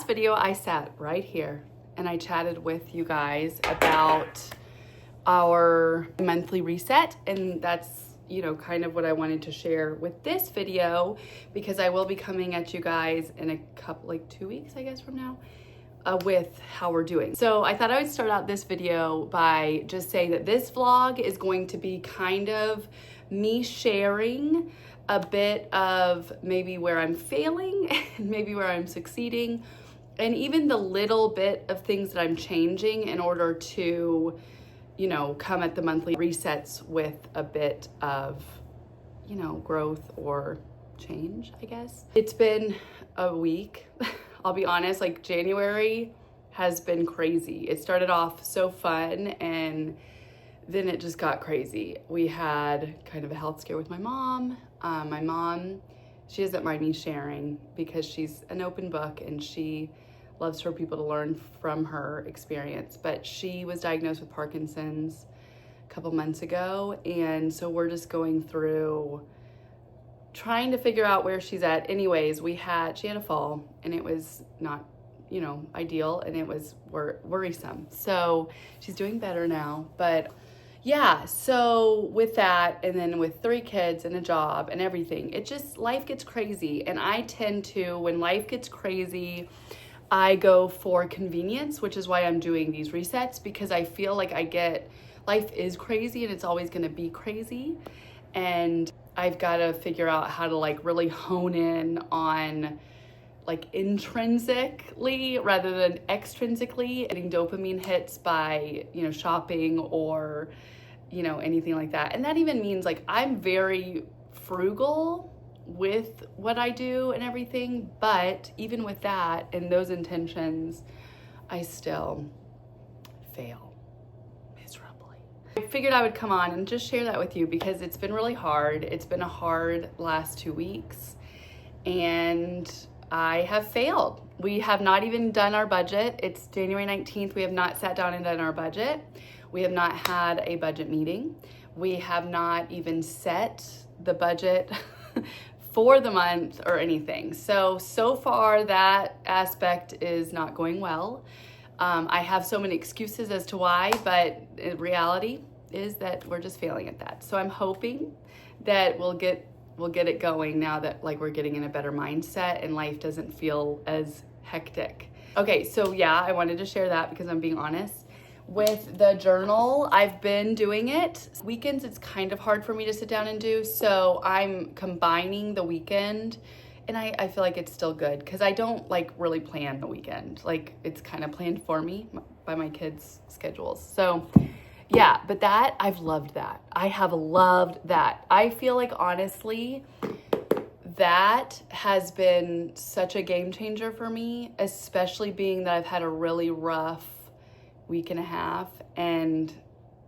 last video, I sat right here and I chatted with you guys about our monthly reset, and that's, you know, kind of what I wanted to share with this video, because I will be coming at you guys in a couple, like 2 weeks, I guess, from now, with how we're doing. So I thought I would start out this video by just saying that this vlog is going to be kind of me sharing a bit of maybe where I'm failing and maybe where I'm succeeding, and even the little bit of things that I'm changing in order to, you know, come at the monthly resets with a bit of, you know, growth or change, I guess. It's been a week. I'll be honest, like January has been crazy. It started off so fun and then it just got crazy. We had kind of a health scare with my mom. My mom, she doesn't mind me sharing because she's an open book and she loves for people to learn from her experience. But she was diagnosed with Parkinson's a couple months ago. And so we're just going through trying to figure out where she's at. Anyways, she had a fall and it was not, you know, ideal, and it was worrisome. So she's doing better now, but yeah, so with that, and then with 3 kids and a job and everything, it just, life gets crazy. And I tend to, when life gets crazy, I go for convenience, which is why I'm doing these resets, because I feel like life is crazy and it's always gonna be crazy. And I've gotta figure out how to like really hone in on like intrinsically rather than extrinsically getting dopamine hits by, you know, shopping or, you know, anything like that. And that even means like I'm very frugal with what I do and everything, but even with that and those intentions, I still fail miserably. I figured I would come on and just share that with you because it's been really hard. It's been a hard last 2 weeks and I have failed. We have not even done our budget. It's January 19th. We have not sat down and done our budget. We have not had a budget meeting. We have not even set the budget for the month or anything. So far that aspect is not going well. I have so many excuses as to why, but reality is that we're just failing at that. So I'm hoping that we'll get it going now that like we're getting in a better mindset and life doesn't feel as hectic. Okay, so yeah, I wanted to share that because I'm being honest. With the journal, I've been doing it. Weekends, it's kind of hard for me to sit down and do, so I'm combining the weekend, and I feel like it's still good because I don't like really plan the weekend. Like it's kind of planned for me by my kids' schedules. So yeah, but that, I've loved that. I have loved that. I feel like honestly, that has been such a game changer for me, especially being that I've had a really rough week and a half, and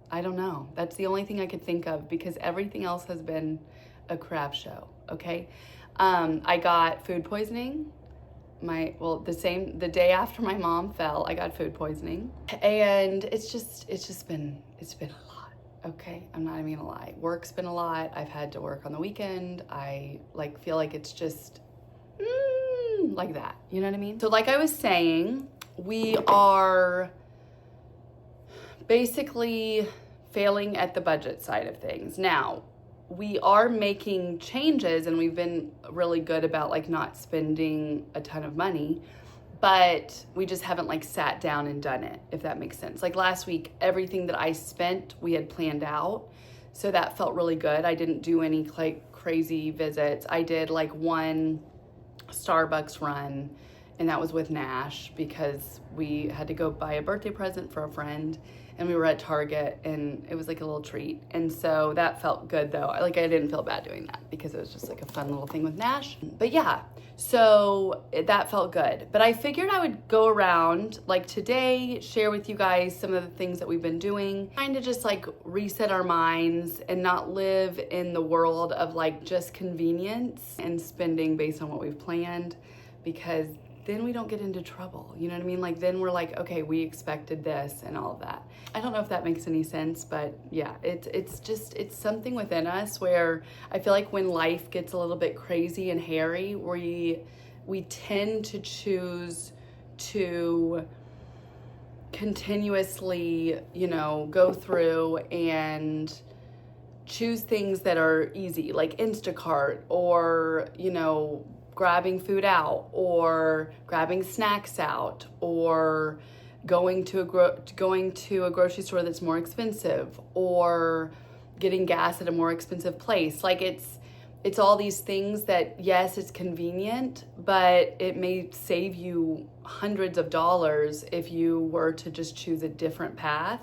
I don't know. That's the only thing I could think of because everything else has been a crap show, okay? I got food poisoning. The day after my mom fell, I got food poisoning, and it's been a lot. Okay, I'm not even gonna lie. Work's been a lot. I've had to work on the weekend. I feel like it's just like that. You know what I mean? So like I was saying, we are basically failing at the budget side of things. Now, we are making changes and we've been really good about like not spending a ton of money, but we just haven't like sat down and done it, if that makes sense. Like last week, everything that I spent, we had planned out. So that felt really good. I didn't do any like crazy visits. I did like one Starbucks run, and that was with Nash because we had to go buy a birthday present for a friend, and we were at Target and it was like a little treat. And so that felt good though. Like I didn't feel bad doing that because it was just like a fun little thing with Nash. But yeah, so that felt good. But I figured I would go around like today, share with you guys some of the things that we've been doing, trying to just like reset our minds and not live in the world of like just convenience and spending based on what we've planned, because then we don't get into trouble. You know what I mean? Like then we're like, okay, we expected this and all of that. I don't know if that makes any sense, but yeah, it's something within us where I feel like when life gets a little bit crazy and hairy, we tend to choose to continuously, you know, go through and choose things that are easy, like Instacart, or, you know, grabbing food out, or grabbing snacks out, or going to a grocery store that's more expensive, or getting gas at a more expensive place. Like it's all these things that, yes, it's convenient, but it may save you hundreds of dollars if you were to just choose a different path.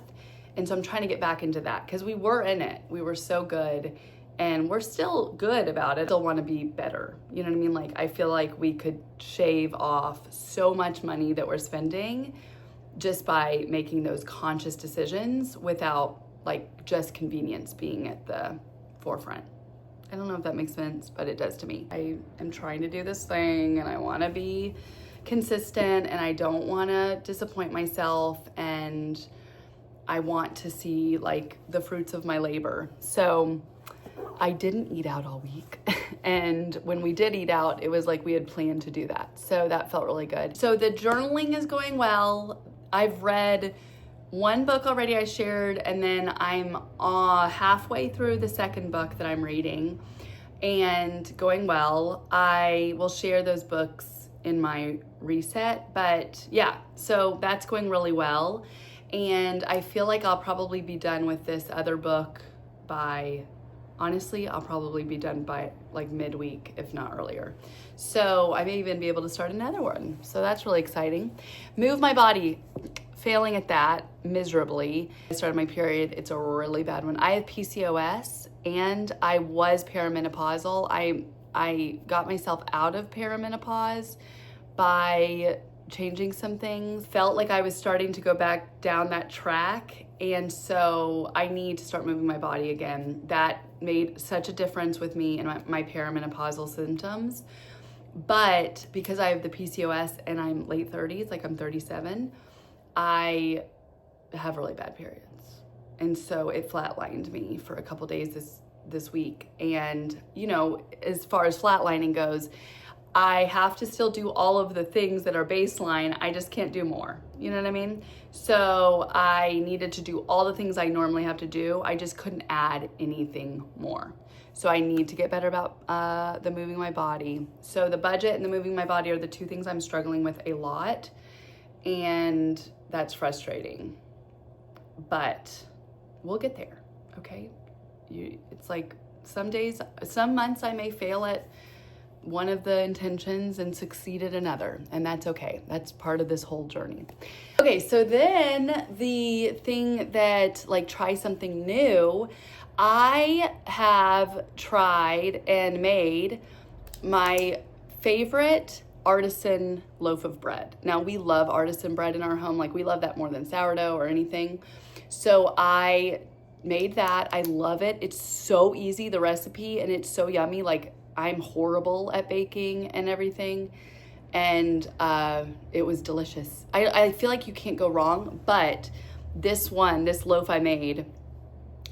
And so I'm trying to get back into that, because we were in it. We were so good, and we're still good about it. Still want to be better. You know what I mean? Like, I feel like we could shave off so much money that we're spending just by making those conscious decisions without like just convenience being at the forefront. I don't know if that makes sense, but it does to me. I am trying to do this thing, and I want to be consistent, and I don't want to disappoint myself, and I want to see like the fruits of my labor. So I didn't eat out all week. And when we did eat out, it was like we had planned to do that. So that felt really good. So the journaling is going well. I've read one book already I shared, and then I'm halfway through the second book that I'm reading, and going well. I will share those books in my reset, but yeah, so that's going really well. And I feel like I'll probably be done with this other book by, honestly, I'll probably be done by like midweek, if not earlier. So I may even be able to start another one. So that's really exciting. Move my body. Failing at that miserably. I started my period. It's a really bad one. I have PCOS, and I was perimenopausal. I got myself out of perimenopause by changing some things. Felt like I was starting to go back down that track, and so I need to start moving my body again. That made such a difference with me and my perimenopausal symptoms. But because I have the PCOS and I'm late 30s, like I'm 37, I have really bad periods. And so it flatlined me for a couple days this week. And, you know, as far as flatlining goes, I have to still do all of the things that are baseline. I just can't do more. You know what I mean? So I needed to do all the things I normally have to do. I just couldn't add anything more. So I need to get better about the moving my body. So the budget and the moving my body are the two things I'm struggling with a lot. And that's frustrating, but we'll get there, okay? It's like some months I may fail at one of the intentions and succeed at another, and that's okay. That's part of this whole journey. Okay, so then the thing that, like, try something new, I have tried and made my favorite artisan loaf of bread. Now, we love artisan bread in our home. Like, we love that more than sourdough or anything. So I made that. I love it. It's so easy, the recipe, and it's so yummy. Like, I'm horrible at baking and everything, and it was delicious. I feel like you can't go wrong, but this loaf I made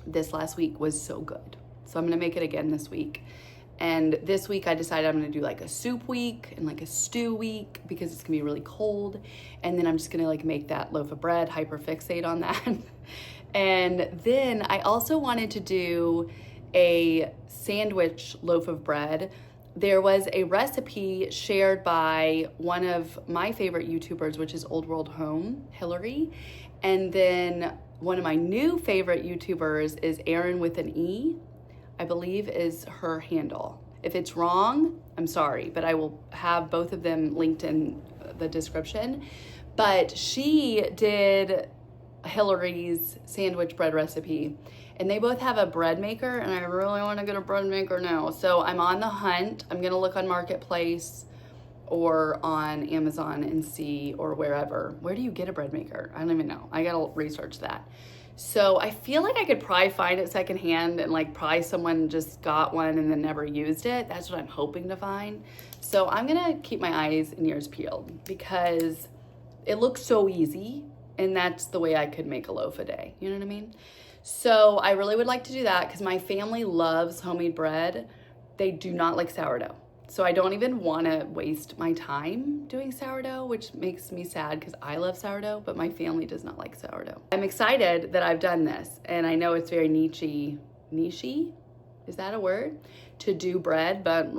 this last week was so good. So I'm gonna make it again this week. And this week I decided I'm gonna do like a soup week and like a stew week, because it's gonna be really cold. And then I'm just gonna like make that loaf of bread, hyperfixate on that. And then I also wanted to do a sandwich loaf of bread. There was a recipe shared by one of my favorite YouTubers, which is Old World Home, Hillary. And then one of my new favorite YouTubers is Erin with an E, I believe is her handle. If it's wrong, I'm sorry, but I will have both of them linked in the description. But she did Hillary's sandwich bread recipe, and they both have a bread maker, and I really want to get a bread maker now. So I'm on the hunt. I'm gonna look on Marketplace or on Amazon and see, or wherever. Where do you get a bread maker? I don't even know. I gotta research that. So I feel like I could probably find it secondhand, and like probably someone just got one and then never used it. That's what I'm hoping to find. So I'm gonna keep my eyes and ears peeled, because it looks so easy, and that's the way I could make a loaf a day. You know what I mean? So I really would like to do that, because my family loves homemade bread. They do not like sourdough. So I don't even want to waste my time doing sourdough, which makes me sad because I love sourdough, but my family does not like sourdough. I'm excited that I've done this, and I know it's very niche-y, is that a word? To do bread, but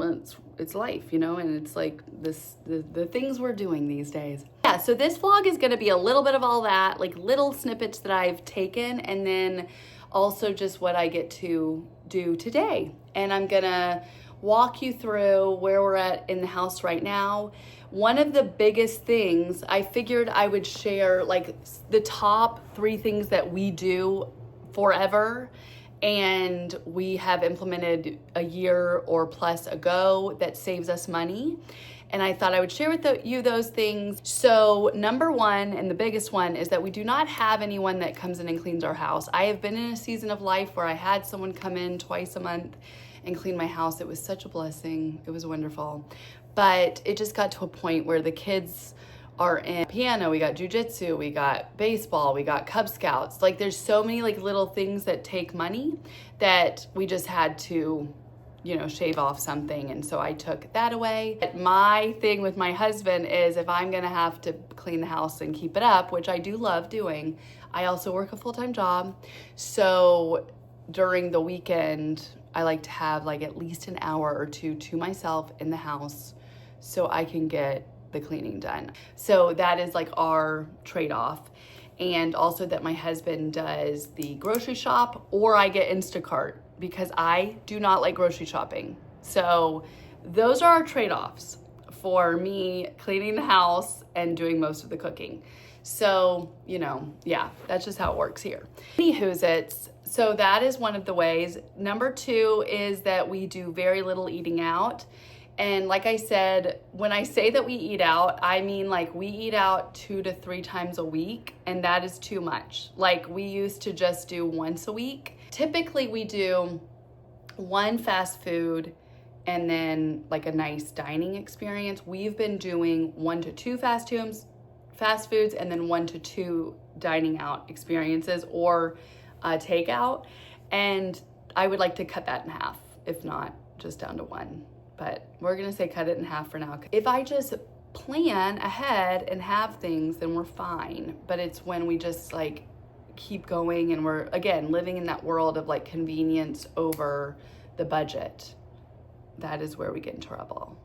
it's life, you know, and it's like the things we're doing these days. Yeah, so this vlog is gonna be a little bit of all that, like little snippets that I've taken, and then also just what I get to do today. And I'm gonna walk you through where we're at in the house right now. One of the biggest things, I figured I would share like the top 3 things that we do forever and we have implemented a year or plus ago that saves us money. And I thought I would share with you those things. So number 1, and the biggest one, is that we do not have anyone that comes in and cleans our house. I have been in a season of life where I had someone come in twice a month and clean my house. It was such a blessing. It was wonderful. But it just got to a point where the kids are in piano, we got jujitsu, we got baseball, we got Cub Scouts. Like there's so many like little things that take money that we just had to, you know, shave off something. And so I took that away. But my thing with my husband is if I'm gonna have to clean the house and keep it up, which I do love doing, I also work a full-time job. So during the weekend, I like to have like at least an hour or 2 to myself in the house so I can get the cleaning done. So that is like our trade-off. And also that my husband does the grocery shop, or I get Instacart because I do not like grocery shopping. So those are our trade-offs for me cleaning the house and doing most of the cooking. So, you know, yeah, that's just how it works here. Anywho's, so that is one of the ways. Number 2 is that we do very little eating out. And like I said, when I say that we eat out, I mean like we eat out 2 to 3 times a week, and that is too much. Like we used to just do once a week. Typically we do 1 fast food and then like a nice dining experience. We've been doing 1 to 2 fast foods and then 1 to 2 dining out experiences or takeout. And I would like to cut that in half, if not just down to 1. But we're gonna say cut it in half for now. If I just plan ahead and have things, then we're fine. But it's when we just like keep going and we're, again, living in that world of like convenience over the budget, that is where we get in trouble.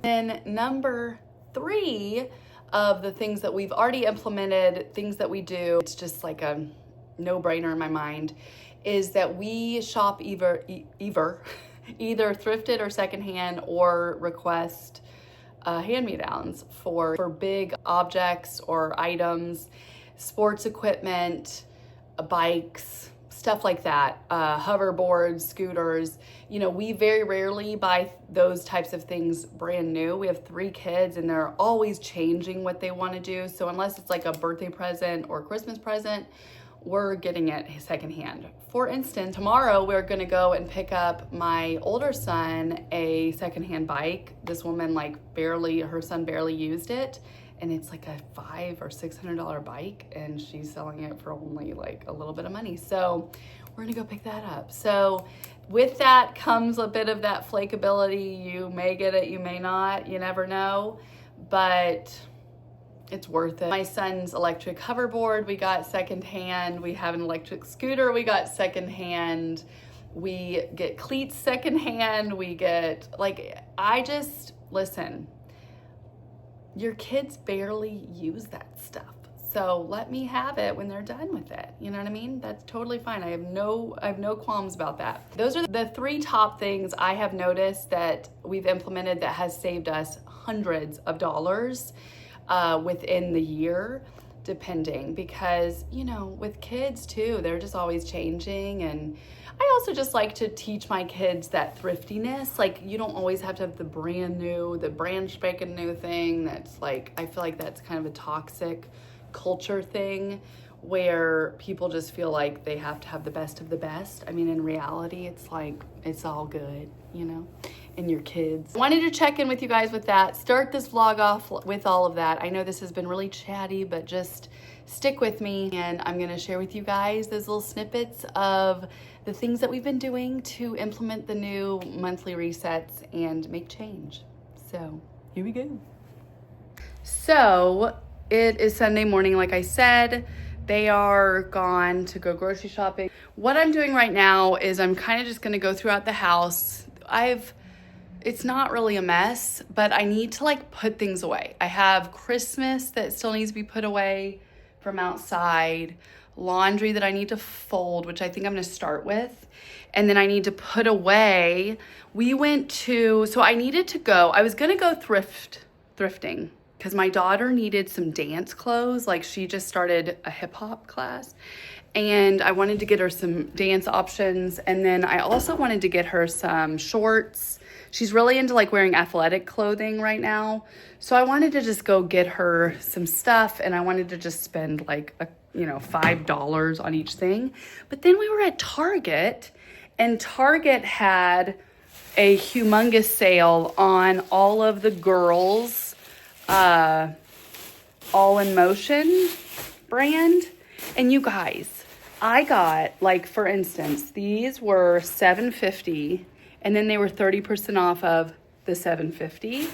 Then number 3 of the things that we've already implemented, things that we do, it's just like a no-brainer in my mind, is that we shop either thrifted or secondhand, or request hand-me-downs for big objects or items, sports equipment, bikes, stuff like that, hoverboards, scooters. You know, we very rarely buy those types of things brand new. We have 3 kids and they're always changing what they want to do. So unless it's like a birthday present or Christmas present, we're getting it secondhand. For instance, tomorrow we're gonna go and pick up my older son a secondhand bike. This woman her son barely used it, and it's like a $500 or $600 bike, and she's selling it for only like a little bit of money. So we're gonna go pick that up. So with that comes a bit of that flakeability. You may get it, you may not, you never know, but it's worth it. My son's electric hoverboard, we got secondhand. We have an electric scooter, we got secondhand. We get cleats secondhand. We get, listen, your kids barely use that stuff. So let me have it when they're done with it. You know what I mean? That's totally fine. I have no qualms about that. Those are the 3 top things I have noticed that we've implemented that has saved us hundreds of dollars within the year, depending, because, you know, with kids too, they're just always changing. And I also just like to teach my kids that thriftiness. Like, you don't always have to have the brand spanking new thing. That's like, I feel like that's kind of a toxic culture thing where people just feel like they have to have the best of the best. I mean, in reality, it's like, it's all good, you know? and your kids. Wanted to check in with you guys with that. Start this vlog off with all of that. I know this has been really chatty, but just stick with me, and I'm gonna share with you guys those little snippets of the things that we've been doing to implement the new monthly resets and make change. So here we go. So it is Sunday morning, like I said. They are gone to go grocery shopping. What I'm doing right now is I'm kind of just gonna go throughout the house. It's not really a mess, but I need to like put things away. I have Christmas that still needs to be put away from outside, laundry that I need to fold, which I think I'm gonna start with. And then I need to put away. So I needed to go, I was gonna go thrifting, because my daughter needed some dance clothes. Like, she just started a hip hop class, and I wanted to get her some dance options. And then I also wanted to get her some shorts. She's really into like wearing athletic clothing right now. So I wanted to just go get her some stuff, and I wanted to just spend like $5 on each thing. But then we were at Target, and Target had a humongous sale on all of the girls' All in Motion brand. And you guys, I got, like, for instance, these were $7.50, and then they were 30% off of the $7.50.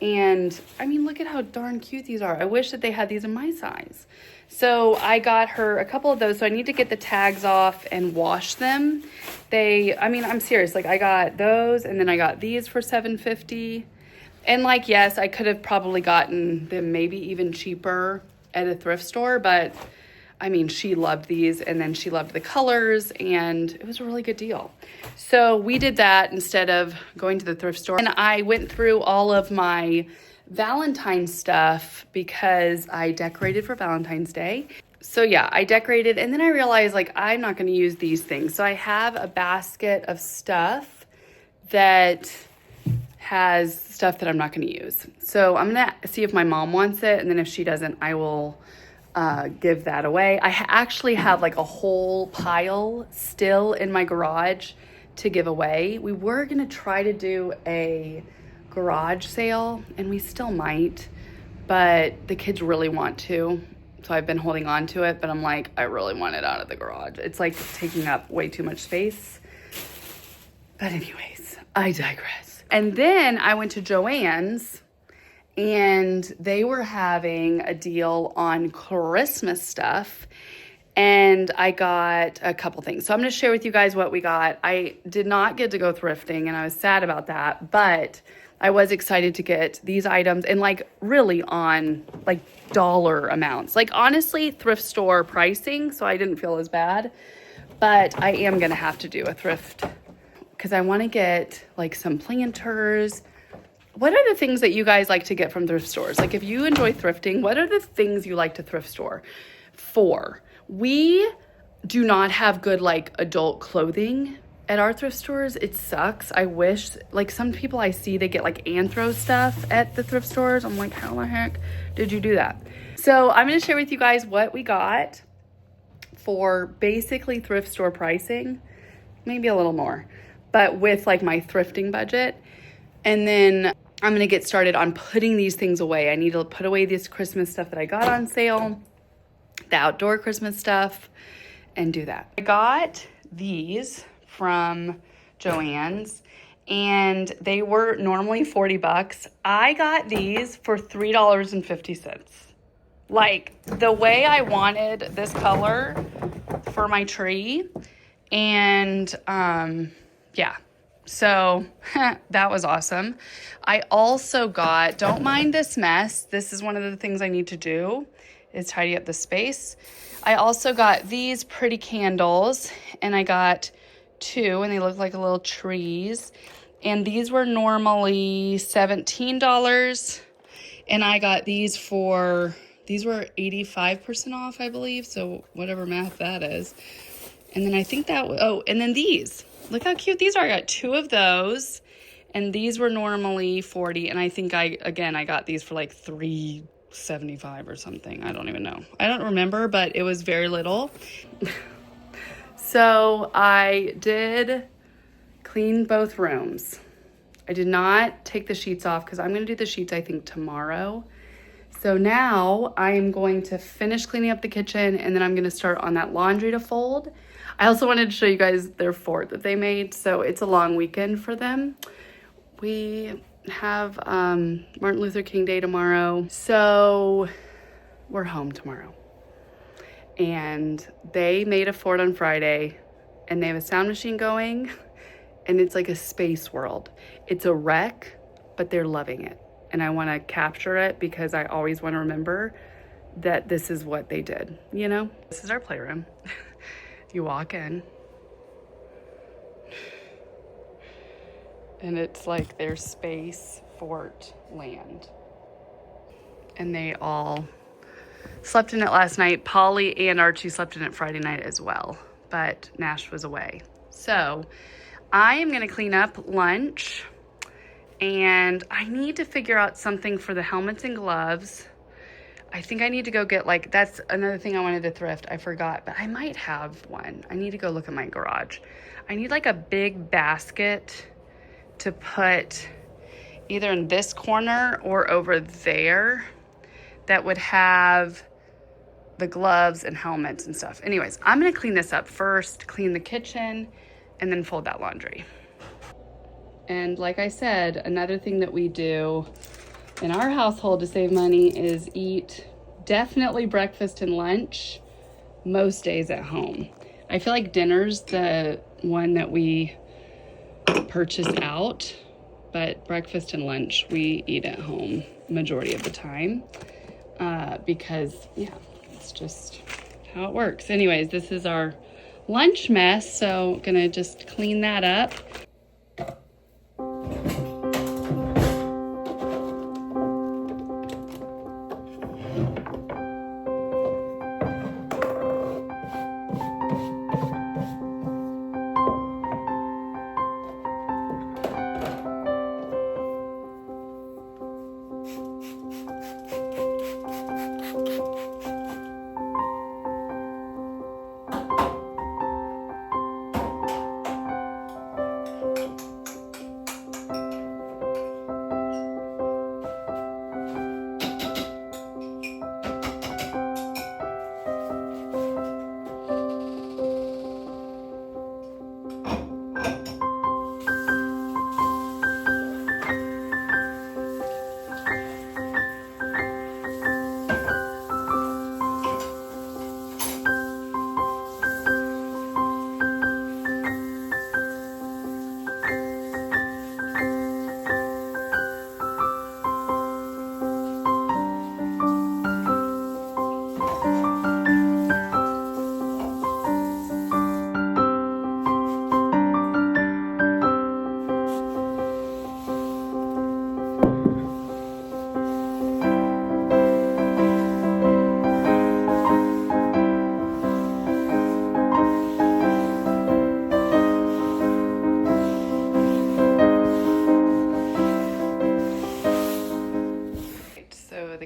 And I mean, look at how darn cute these are. I wish that they had these in my size. So I got her a couple of those. So I need to get the tags off and wash them. I'm serious. Like, I got those, and then I got these for $7.50. And like, yes, I could have probably gotten them maybe even cheaper at a thrift store, but I mean, she loved these, and then she loved the colors, and it was a really good deal. So we did that instead of going to the thrift store. And I went through all of my Valentine's stuff because I decorated for Valentine's Day. So yeah, I decorated, and then I realized, like, I'm not going to use these things. So I have a basket of stuff that has stuff that I'm not going to use. So I'm going to see if my mom wants it, and then if she doesn't, I will give that away. I actually have like a whole pile still in my garage to give away. We were going to try to do a garage sale, and we still might, but the kids really want to. So I've been holding on to it, but I'm like, I really want it out of the garage. It's like taking up way too much space. But anyways, I digress. And then I went to Joann's, and they were having a deal on Christmas stuff, and I got a couple things. So I'm going to share with you guys what we got. I did not get to go thrifting, and I was sad about that, but I was excited to get these items, and like really on like dollar amounts. Like, honestly, thrift store pricing, so I didn't feel as bad. But I am going to have to do a thrift because I want to get like some planters. What are the things that you guys like to get from thrift stores? Like, if you enjoy thrifting, what are the things you like to thrift store for? We do not have good like adult clothing at our thrift stores. It sucks. I wish, like, some people I see, they get like Anthro stuff at the thrift stores. I'm like, how the heck did you do that? So I'm going to share with you guys what we got for basically thrift store pricing, maybe a little more, but with like my thrifting budget. And then I'm gonna get started on putting these things away. I need to put away this Christmas stuff that I got on sale, the outdoor Christmas stuff, and do that. I got these from Joann's, and they were normally 40 bucks. I got these for $3.50. Like, the way I wanted this color for my tree. And yeah, so that was awesome. I also got, don't mind this mess, this is one of the things I need to do, is tidy up the space. I also got these pretty candles, and I got two, and they look like little trees. And these were normally $17, and I got these for, these were 85% off, I believe, so whatever math that is. And then I think that, oh, and then these. Look how cute these are. I got two of those, and these were normally 40, and I think I got these for like $3.75 or something. I don't even know. I don't remember, but it was very little. So I did clean both rooms. I did not take the sheets off because I'm going to do the sheets, I think, tomorrow. So now I am going to finish cleaning up the kitchen, and then I'm going to start on that laundry to fold. I also wanted to show you guys their fort that they made. So it's a long weekend for them. We have Martin Luther King Day tomorrow. So we're home tomorrow. And they made a fort on Friday, and they have a sound machine going, and it's like a space world. It's a wreck, but they're loving it. And I want to capture it because I always want to remember that this is what they did, you know? This is our playroom. You walk in, and it's like their space fort land. And they all slept in it last night. Polly and Archie slept in it Friday night as well, but Nash was away. So I am gonna clean up lunch, and I need to figure out something for the helmets and gloves. I think I need to go get, like, that's another thing I wanted to thrift. I forgot, but I might have one. I need to go look at my garage. I need like a big basket to put either in this corner or over there that would have the gloves and helmets and stuff. Anyways, I'm gonna clean this up first, clean the kitchen, and then fold that laundry. And like I said, another thing that we do in our household to save money is eat definitely breakfast and lunch most days at home. I feel like dinner's the one that we purchase out, but breakfast and lunch we eat at home majority of the time because, yeah, it's just how it works. Anyways, this is our lunch mess, so gonna just clean that up.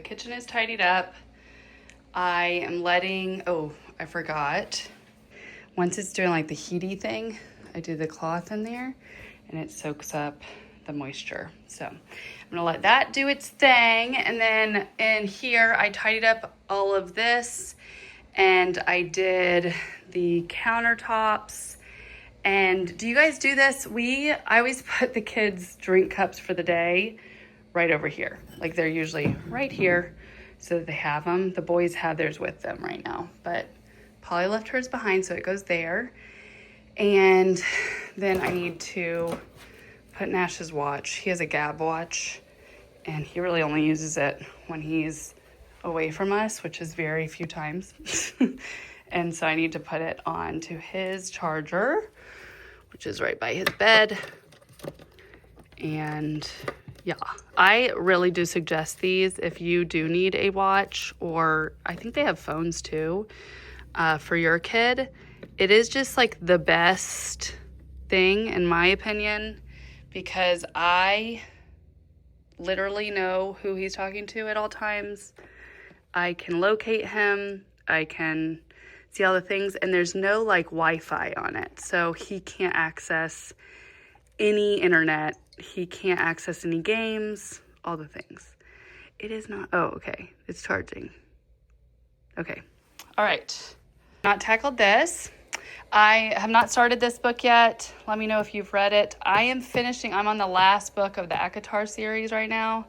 Kitchen is tidied up. I am letting, oh, I forgot. Once it's doing like the heaty thing, I do the cloth in there and it soaks up the moisture. So I'm gonna let that do its thing. And then in here, I tidied up all of this and I did the countertops. And do you guys do this? I always put the kids' drink cups for the day right over here. Like they're usually right here so that they have them. The boys have theirs with them right now, but Polly left hers behind, so it goes there. And then I need to put Nash's watch. He has a Gab watch, and he really only uses it when he's away from us, which is very few times. And so I need to put it on to his charger, which is right by his bed. And yeah, I really do suggest these if you do need a watch, or I think they have phones too, for your kid. It is just like the best thing in my opinion, because I literally know who he's talking to at all times. I can locate him, I can see all the things, and there's no like Wi-Fi on it, so he can't access any internet he can't access any games, all the things. It is not, oh, okay, it's charging. Okay, all right. Not tackled this. I have not started this book yet. Let me know if you've read it. I'm on the last book of the ACOTAR series right now.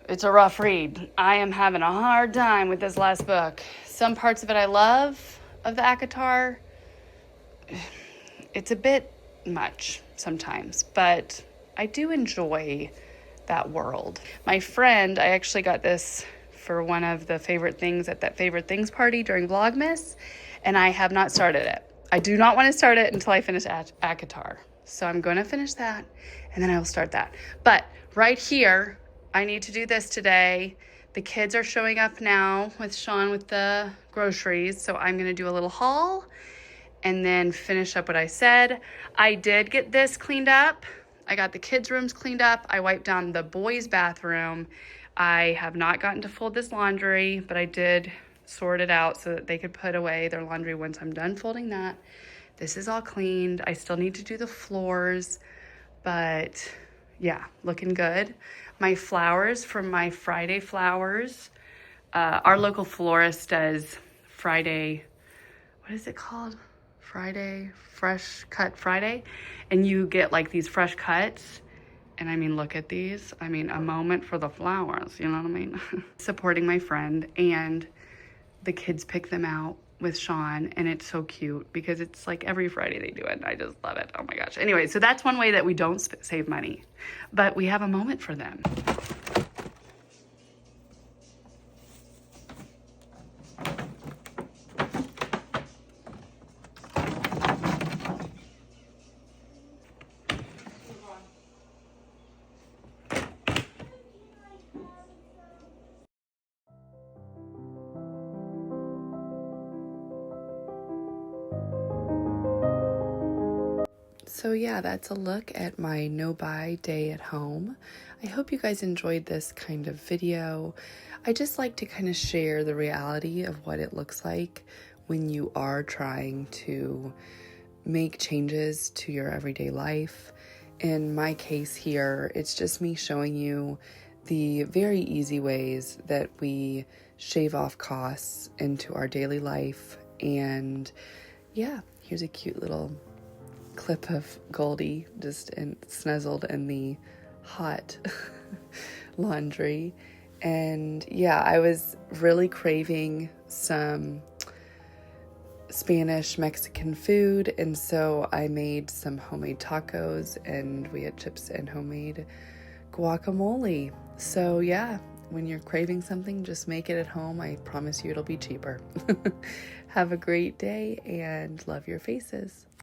It's a rough read. I am having a hard time with this last book. Some parts of it I love of the ACOTAR. It's a bit much sometimes, but I do enjoy that world. My friend, I actually got this for one of the favorite things at that favorite things party during Vlogmas, and I have not started it. I do not want to start it until I finish ACOTAR. So I'm going to finish that, and then I will start that. But right here, I need to do this today. The kids are showing up now with Sean with the groceries, so I'm going to do a little haul and then finish up what I said. I did get this cleaned up. I got the kids' rooms cleaned up. I wiped down the boys' bathroom. I have not gotten to fold this laundry, but I did sort it out so that they could put away their laundry once I'm done folding that. This is all cleaned. I still need to do the floors, but yeah, looking good. My flowers from my Friday flowers. Our local florist does Friday, what is it called? Friday, Fresh Cut Friday. And you get like these fresh cuts. And I mean, look at these. I mean, a moment for the flowers, you know what I mean? Supporting my friend, and the kids pick them out with Sean, and it's so cute because it's like every Friday they do it. I just love it. Oh my gosh. Anyway, so that's one way that we don't save money, but we have a moment for them. So yeah, that's a look at my no-buy day at home. I hope you guys enjoyed this kind of video. I just like to kind of share the reality of what it looks like when you are trying to make changes to your everyday life. In my case here, it's just me showing you the very easy ways that we shave off costs into our daily life. And yeah, here's a cute little clip of Goldie just snuzzled in the hot laundry. And yeah, I was really craving some Spanish Mexican food, and so I made some homemade tacos, and we had chips and homemade guacamole. So yeah, when you're craving something, just make it at home. I promise you it'll be cheaper. Have a great day and love your faces.